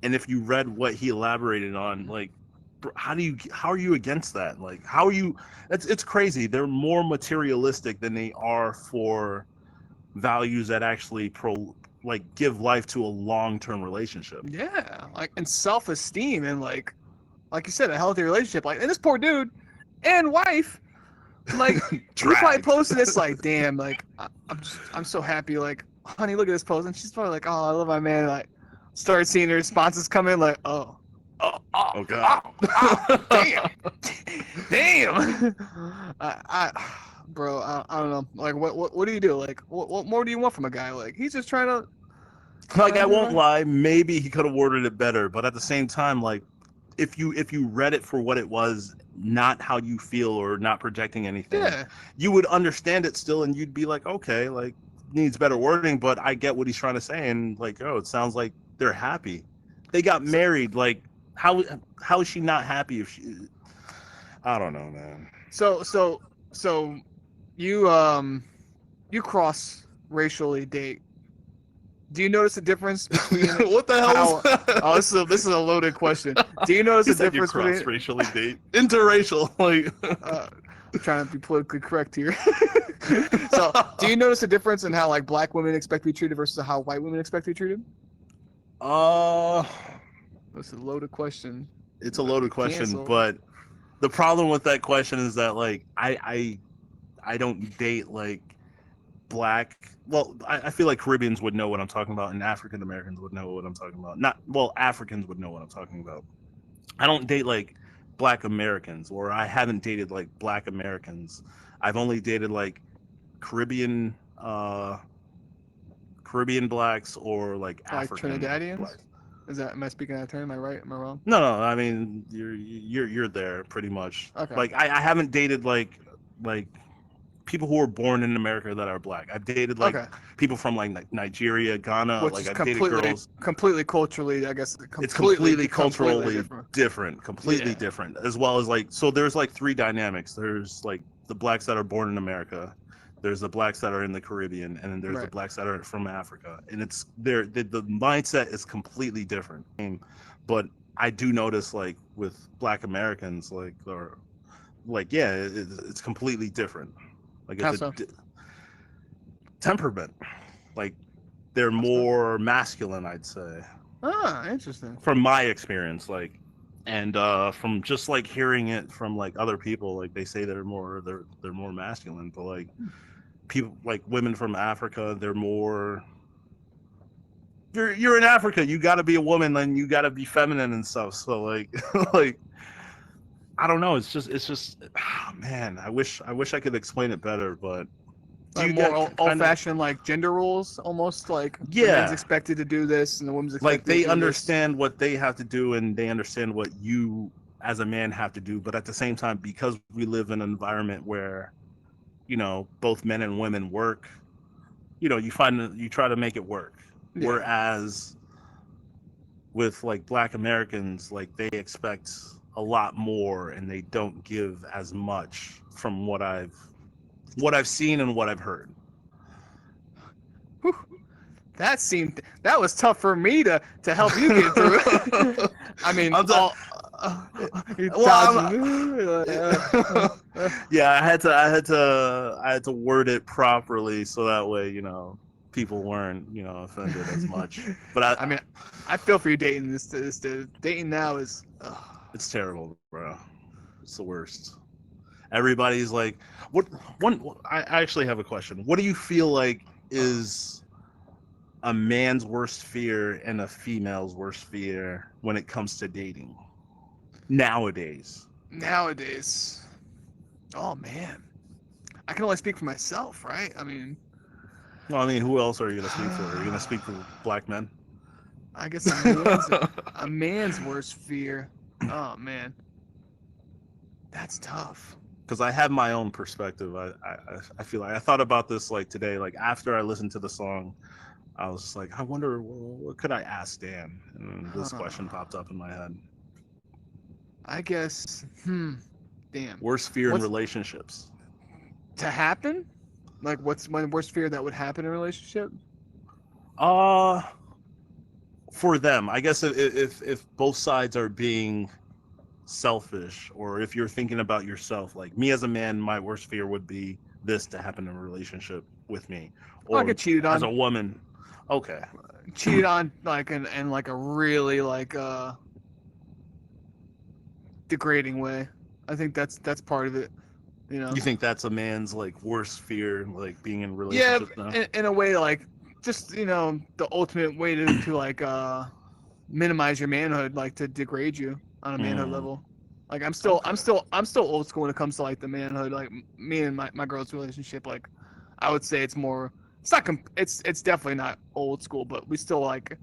And if you read what he elaborated on, like, how are you against that? Like, how are you? It's crazy. They're more materialistic than they are for values that actually give life to a long-term relationship. Yeah, like, and self-esteem, and like you said, a healthy relationship. Like, and this poor dude and wife, like, he probably posted this like, damn, like, I'm so happy, like, honey, look at this post, and she's probably like, oh, I love my man. Like, started seeing the responses come in, like, oh God. Damn. Bro, I don't know. Like, what do you do? Like, what more do you want from a guy? Like, he's just trying to. Like, I won't lie. Maybe he could have worded it better, but at the same time, like, if you read it for what it was, not how you feel or not projecting anything, you would understand it still, and you'd be like, okay, like, needs better wording, but I get what he's trying to say, and like, oh, it sounds like they're happy. They got married. Like, how is she not happy if she? I don't know, man. So you cross racially date. Do you notice a difference between what the hell? Oh, this is a loaded question. Do you notice a difference between cross racially date, interracial? Like, I'm trying to be politically correct here. So, do you notice a difference in how, like, black women expect to be treated versus how white women expect to be treated? Uh, That's a loaded question. it's a loaded question, Cancel. but the problem with that question is that like I don't date like black. Well, I feel like Caribbeans would know what I'm talking about, and African Americans would know what I'm talking about. Not well, Africans would know what I'm talking about. I don't date like black Americans, or I haven't dated like black Americans. I've only dated like Caribbean Caribbean blacks or like Like African Trinidadians? blacks. Am I speaking out of turn? Am I right? Am I wrong? No, I mean you're there pretty much. Okay. Like I haven't dated like people who were born in America that are black. I've dated like Okay. people from like Nigeria, Ghana. Which like is I've dated girls. completely culturally, I guess. It's completely culturally different. different, completely Yeah. different. As well as like so, there's like three dynamics. There's like the blacks that are born in America. There's the blacks that are in the Caribbean, and then there's the Right. blacks that are from Africa. And it's the mindset is completely different. But I do notice like with Black Americans, like or like yeah, it's completely different. Like How it's so? temperament. Like they're How so? more masculine, I'd say, Ah, interesting. from my experience. Like, and from just like hearing it from like other people, like they say they're more masculine. But like people like women from Africa, they're more. You're in Africa. You got to be a woman, and you got to be feminine and stuff. So like, like I don't know. It's just. Oh, man, I wish I could explain it better, but do Like you more get old-fashioned, like gender rules, almost like the Yeah. man's expected to do this and the woman's expected like to they do this. understand what they have to do, and they understand what you as a man have to do, but at the same time, because we live in an environment where both men and women work, you try to make it work. Yeah. Whereas with like Black Americans, like they expect a lot more, and they don't give as much from what I've seen and what I've heard. Whew. That was tough for me to help you get through it. I mean, yeah, I had to word it properly so that way people weren't offended as much. But I mean, I feel for you dating this dating now is it's terrible, bro. It's the worst. Everybody's like, I actually have a question. What do you feel like is a man's worst fear and a female's worst fear when it comes to dating nowadays? Oh man, I can only speak for myself, right? I mean, who else are you gonna speak for? Are you gonna speak for black men? I guess a man's worst fear. Oh man, that's tough. Because I have my own perspective. I feel like I thought about this like today. Like after I listened to the song, I was just like, I wonder what could I ask Dan? And this question popped up in my head. I guess. Damn. Worst fear in relationships. To happen? Like, what's my worst fear that would happen in a relationship? For them, I guess if both sides are being selfish, or if you're thinking about yourself, like me as a man, my worst fear would be this to happen in a relationship with me, or I get cheated on as a woman. Okay, cheated on like in like a really like degrading way. I think that's part of it. You think that's a man's like worst fear, like being in relationships? Yeah, in a way, like just the ultimate way to like minimize your manhood, like to degrade you on a manhood level. Like I'm still old school when it comes to like the manhood. Like me and my girl's relationship, like I would say it's it's definitely not old school, but we still like.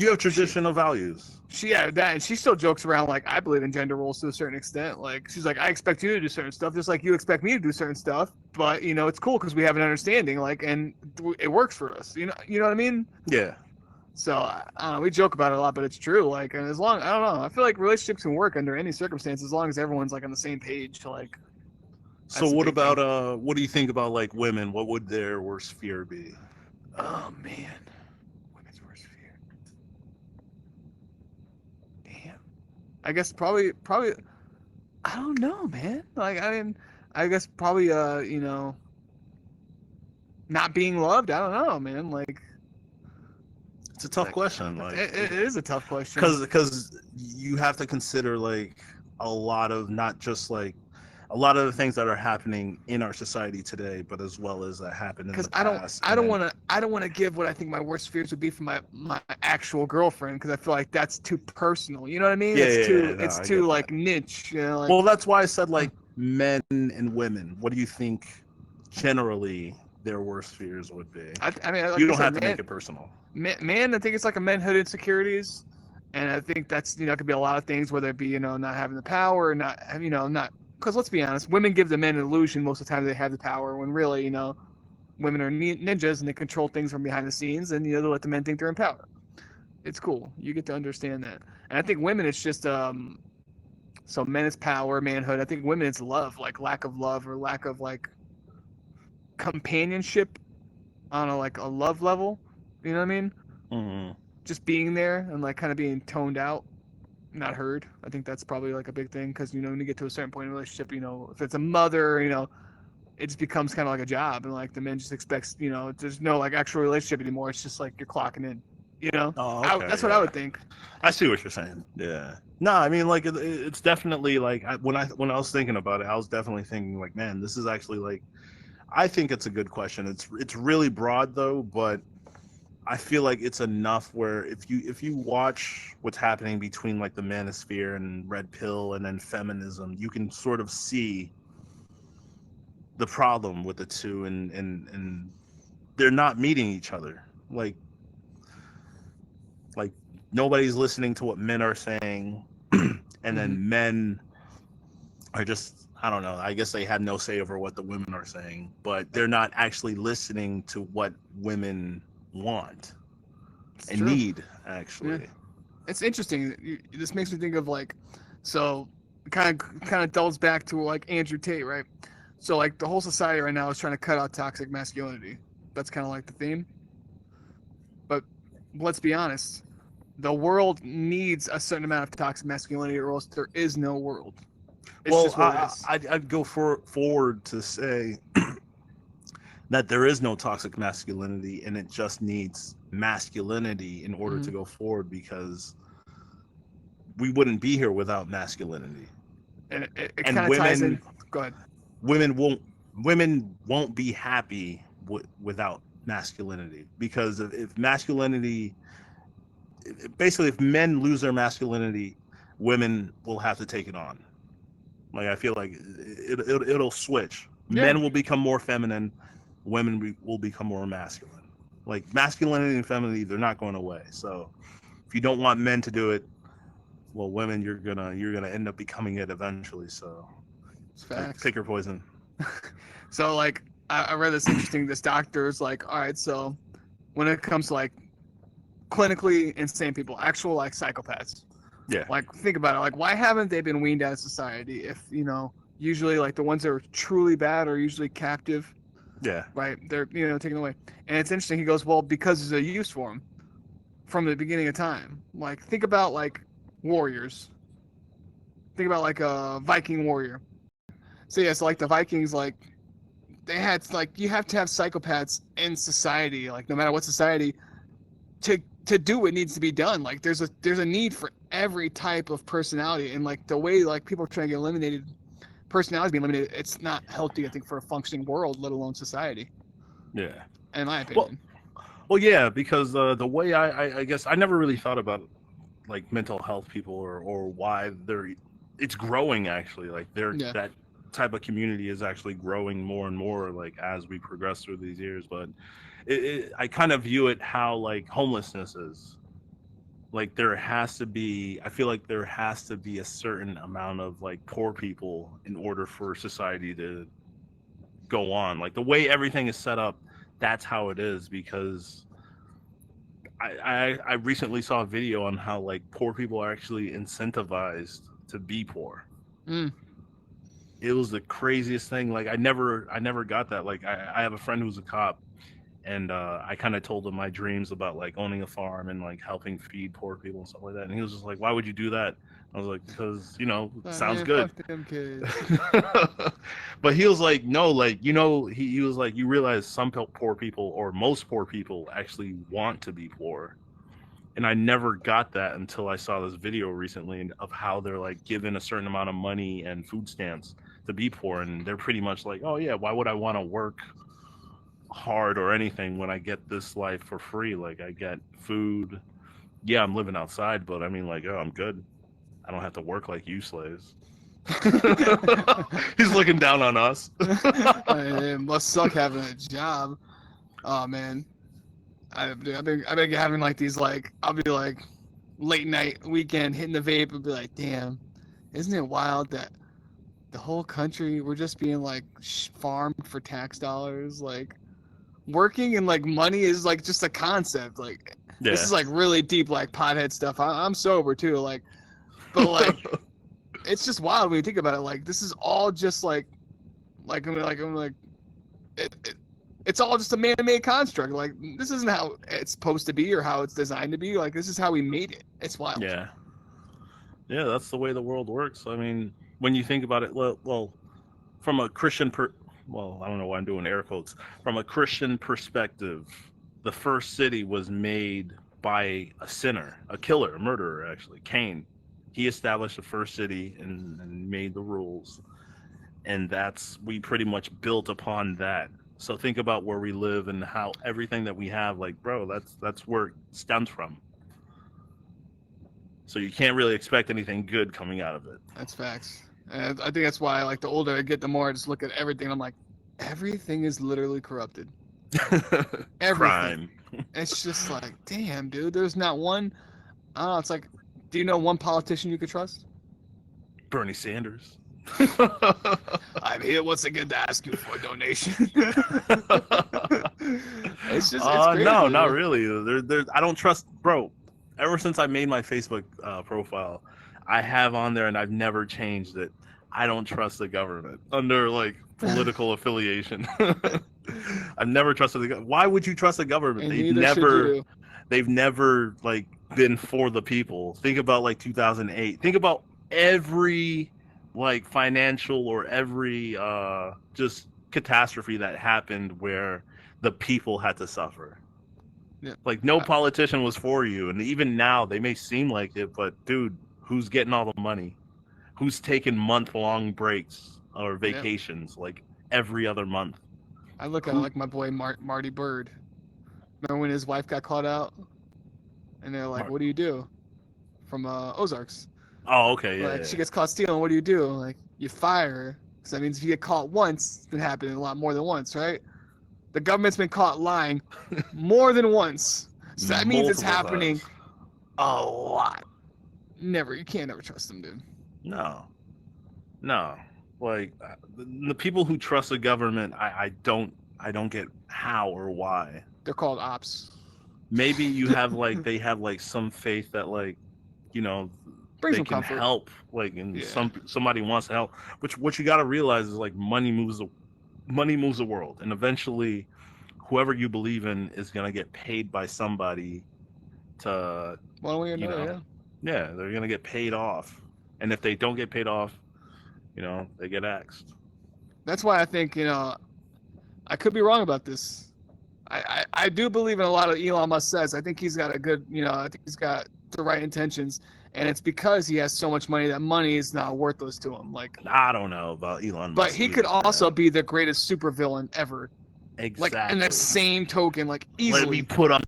You have traditional values. And she still jokes around like I believe in gender roles to a certain extent. Like she's like, I expect you to do certain stuff, just like you expect me to do certain stuff. But it's cool because we have an understanding, like, and it works for us. You know what I mean? Yeah. So I don't know, we joke about it a lot, but it's true. Like, and as long I don't know, I feel like relationships can work under any circumstance as long as everyone's like on the same page. Like. So what about what do you think about like women? What would their worst fear be? Oh man. I guess probably I don't know, man. Like I guess probably not being loved. I don't know, man. Like It's a tough question. Like it is a tough question. Because you have to consider like a lot of not just like a lot of the things that are happening in our society today, but as well as that happened in the past. I don't want to give what I think my worst fears would be for my actual girlfriend, because I feel like that's too personal. You know what I mean? Yeah, It's too like that. niche. You know, like, well, that's why I said like men and women. What do you think generally their worst fears would be? I mean, like you don't have to make it personal. Man, I think it's like a manhood insecurities, and I think that's could be a lot of things, whether it be not having the power, or not not, because let's be honest, women give the men an illusion most of the time they have the power, when really women are ninjas and they control things from behind the scenes, and they let the men think they're in power. It's cool, you get to understand that. And I think women, it's just so men it's power, manhood. I think women it's love, like lack of love, or lack of like companionship on a love level. You know what I mean? Mm-hmm. Just being there and like kind of being toned out, not heard. I think that's probably like a big thing, because when you get to a certain point in a relationship, if it's a mother, it just becomes kind of like a job, and like the man just expects, there's no like actual relationship anymore. It's just like you're clocking in. Oh, okay, that's what I would think. I see what you're saying. Yeah. No, I mean, like it's definitely like when I was thinking about it, I was definitely thinking like, man, this is actually like, I think it's a good question. It's really broad though, but I feel like it's enough where if you watch what's happening between like the manosphere and red pill and then feminism, you can sort of see the problem with the two, and they're not meeting each other. Like nobody's listening to what men are saying, and then men are just, I don't know, I guess they have no say over what the women are saying, but they're not actually listening to what women want and need, actually. Yeah. It's interesting. This makes me think of like, so kind of delves back to like Andrew Tate, right? So like the whole society right now is trying to cut out toxic masculinity. That's kind of like the theme. But let's be honest, the world needs a certain amount of toxic masculinity, or else there is no world. It's I'd go forward to say that there is no toxic masculinity, and it just needs masculinity in order to go forward, because we wouldn't be here without masculinity. And it kind of ties in. Go ahead. Women won't be happy without masculinity, because if masculinity, basically, if men lose their masculinity, women will have to take it on. Like, I feel like it'll switch. Yeah. Men will become more feminine, women will become more masculine. Like, masculinity and femininity, they're not going away. So if you don't want men to do it, well, women, you're gonna end up becoming it eventually. So like, pick your poison. So like I read this interesting. This doctor's like, all right, so when it comes to like clinically insane people, actual like psychopaths, yeah, like think about it, like why haven't they been weaned out of society? If usually like the ones that are truly bad are usually captive. Yeah. Right. They're taken away. And it's interesting. He goes, well, because there's a use for them from the beginning of time. Like think about like warriors. Think about like a Viking warrior. So yeah, so like the Vikings, like they had like, you have to have psychopaths in society, like no matter what society, to do what needs to be done. Like there's a need for every type of personality, and like the way like people are trying to get eliminated, personalities being eliminated, it's not healthy, I think, for a functioning world, let alone society. Yeah. In my opinion. Well, yeah, because the way I guess I never really thought about like mental health people or why it's growing, actually. Like that type of community is actually growing more and more like as we progress through these years. But I kind of view it how like homelessness is. Like I feel like there has to be a certain amount of like poor people in order for society to go on. Like the way everything is set up, that's how it is, because I recently saw a video on how like poor people are actually incentivized to be poor. It was the craziest thing. Like I never got that. Like I have a friend who's a cop, and I kind of told him my dreams about like owning a farm and like helping feed poor people and stuff like that. And he was just like, "Why would you do that?" I was like, "Because sounds good." Fuck them kids. But he was like, "No, like he was like, you realize some poor people, or most poor people, actually want to be poor, And I never got that until I saw this video recently of how they're like given a certain amount of money and food stamps to be poor, and they're pretty much like, oh yeah, why would I want to work hard or anything when I get this life for free? Like I get food. Yeah, I'm living outside, but I mean, like, oh, I'm good. I don't have to work like you slaves. He's looking down on us. It must suck having a job. Oh man, I've been having like these like I'll be like late night weekend hitting the vape and be like, damn, isn't it wild that the whole country we're just being like farmed for tax dollars, like working and like money is like just a concept. Like this is like really deep like pothead stuff. I'm sober too, like, but like it's just wild when you think about it. Like this is all just like it's all just a man-made construct. Like this isn't how it's supposed to be or how it's designed to be. Like this is how we made it. It's wild. Yeah, that's the way the world works. I mean, when you think about it, well, from a Christian well, I don't know why I'm doing air quotes. From a Christian perspective, the first city was made by a sinner, a killer, a murderer, actually, Cain. He established the first city and made the rules, and we pretty much built upon that. So think about where we live and how everything that we have, like, bro, that's where it stems from. So you can't really expect anything good coming out of it. That's facts. And I think that's why, like, the older I get, the more I just look at everything. I'm like, everything is literally corrupted. Everything. Crime. It's just like, damn, dude. There's not one. I don't know. It's like, do you know one politician you could trust? Bernie Sanders. I'm here once again to ask you for a donation. It's just, it's crazy, no, not really. I don't trust, bro. Ever since I made my Facebook profile, I have on there, and I've never changed it. I don't trust the government under like political affiliation. I've never trusted the government. Why would you trust the government? They've never like been for the people. Think about like 2008. Think about every like financial or every just catastrophe that happened where the people had to suffer. Yeah. Like no politician was for you, and even now they may seem like it, but dude, who's getting all the money? Who's taking month-long breaks or vacations like every other month? I look at like my boy Marty Bird. Remember when his wife got caught out? And they're like, what do you do? From Ozarks. Oh, okay, yeah. Like, she gets caught stealing, what do you do? Like, you fire her. Because that means if you get caught once, it's been happening a lot more than once, right? The government's been caught lying more than once. So that means it's happening a lot. You can't never trust them, dude. No. Like the people who trust the government, I don't get how or why. They're called ops. Maybe they have like some faith that like, you know, brings they some can comfort. help, like, and somebody wants to help. Which what you got to realize is like money moves the world, and eventually, whoever you believe in is gonna get paid by somebody to one way or another. Yeah, they're gonna get paid off, and if they don't get paid off, you know, they get axed. That's why I think, you know, I could be wrong about this. I do believe in a lot of Elon Musk says. I think he's got a good, you know, I think he's got the right intentions, and it's because he has so much money that money is not worthless to him. Like, I don't know about Elon Musk, but he could also be the greatest supervillain ever. Exactly. Like, in the same token, like, easily. Let me put on.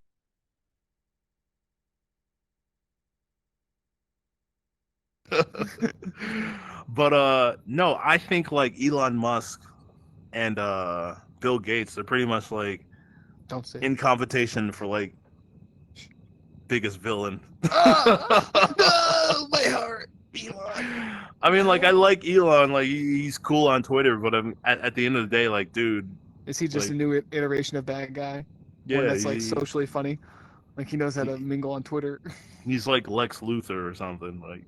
But no, I think like Elon Musk and Bill Gates are pretty much like in competition for like biggest villain. No, my heart, Elon. I mean, like, I like Elon, like he's cool on Twitter, but at the end of the day, like, dude, is he just like, a new iteration of bad guy? Yeah, one that's like socially funny. Like he knows how to mingle on Twitter. He's like Lex Luthor or something. Like,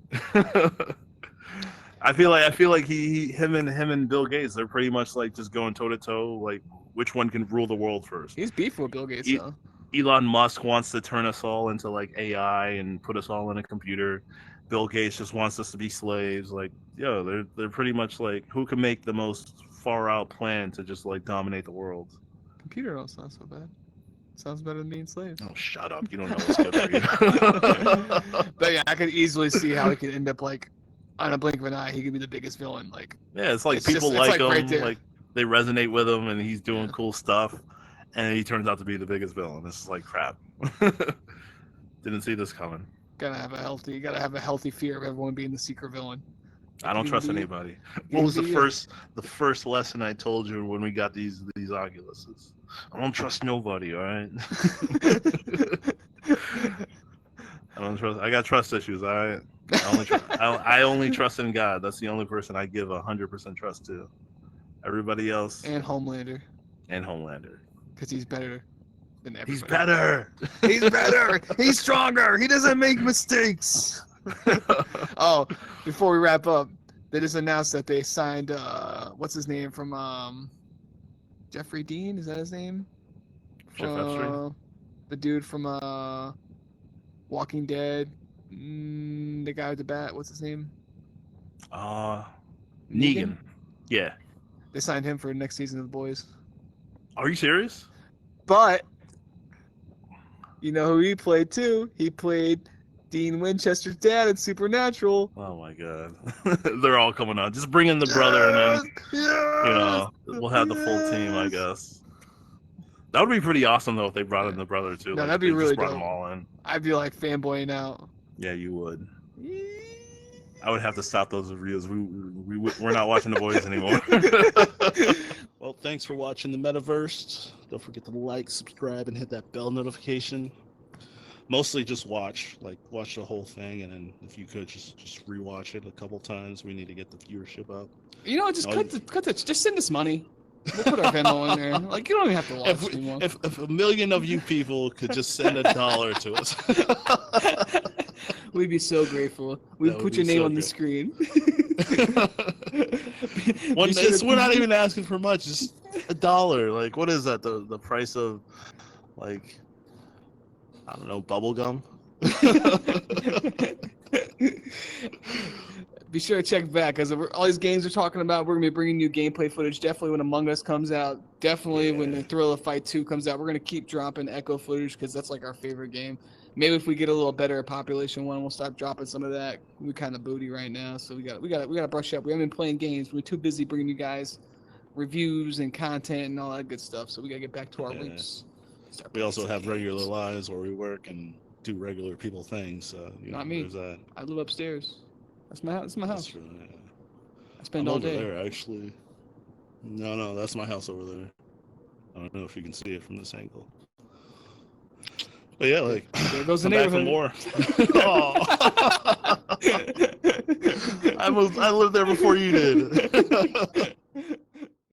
I feel like him and Bill Gates, they're pretty much like just going toe to toe. Like, which one can rule the world first? He's beefing with Bill Gates, though. Elon Musk wants to turn us all into like AI and put us all in a computer. Bill Gates just wants us to be slaves. Like, yo, they're pretty much like who can make the most far out plan to just like dominate the world. Computer don't sound so bad. Sounds better than being slaves. Oh, shut up! You don't know what's good for you. But yeah, I could easily see how he could end up like, on a blink of an eye, he could be the biggest villain. Like, yeah, it's like it's people just- like it's like right him, there. like they resonate with him, and he's doing cool stuff, and he turns out to be the biggest villain. This is like crap. Didn't see this coming. you gotta have a healthy fear of everyone being the secret villain. I don't trust anybody. What was the first lesson I told you when we got these Oculuses? I don't trust nobody, all right? I got trust issues, all right? I only trust in God. That's the only person I give 100% trust to. Everybody else And Homelander, because he's better than everybody. he's better. He's better. He's stronger. He doesn't make mistakes. Oh, before we wrap up, they just announced that they signed what's his name from Jeffrey Dean, is that his name? Jeff Epstein? The dude from Walking Dead. The guy with the bat, what's his name? Negan. Yeah. They signed him for next season of The Boys. Are you serious? But you know who he played too? He played Dean Winchester's dad in Supernatural. Oh my God. They're all coming out. Just bring in the brother and then we'll have the full team, I guess. That would be pretty awesome though if they brought in the brother too. No, like, that'd be they really just brought dope. them all in. I'd be like fanboying out. Yeah, you would. I would have to stop those reviews. We're not watching The Boys anymore. Well, thanks for watching the Metaverse. Don't forget to like, subscribe, and hit that bell notification. Mostly just watch the whole thing, and then if you could just rewatch it a couple times. We need to get the viewership up. You know, just just send us money. We'll put our Venmo in there. Like, you don't even have to watch anymore. If 1 million of you people could just send $1 to us. We'd be so grateful. We'd put your name on the screen. We're not even asking for much, just $1. Like, what is that? The price of, like, I don't know, bubble gum? Be sure to check back, because all these games we're talking about, we're going to be bringing new gameplay footage. Definitely when Among Us comes out. Definitely when the Thrill of Fight 2 comes out. We're going to keep dropping Echo footage, because that's like our favorite game. Maybe if we get a little better population one, we'll stop dropping some of that. We're kind of booty right now, so we got to brush up. We haven't been playing games. We're too busy bringing you guys reviews and content and all that good stuff. So we got to get back to our roots. We also have regular lives where we work and do regular people things. So not me. That. I live upstairs. That's my house. That's my house. That's right, yeah. I spend all day there. Actually, no, that's my house over there. I don't know if you can see it from this angle. But yeah, like, there goes the neighborhood. Oh. I lived there before you did.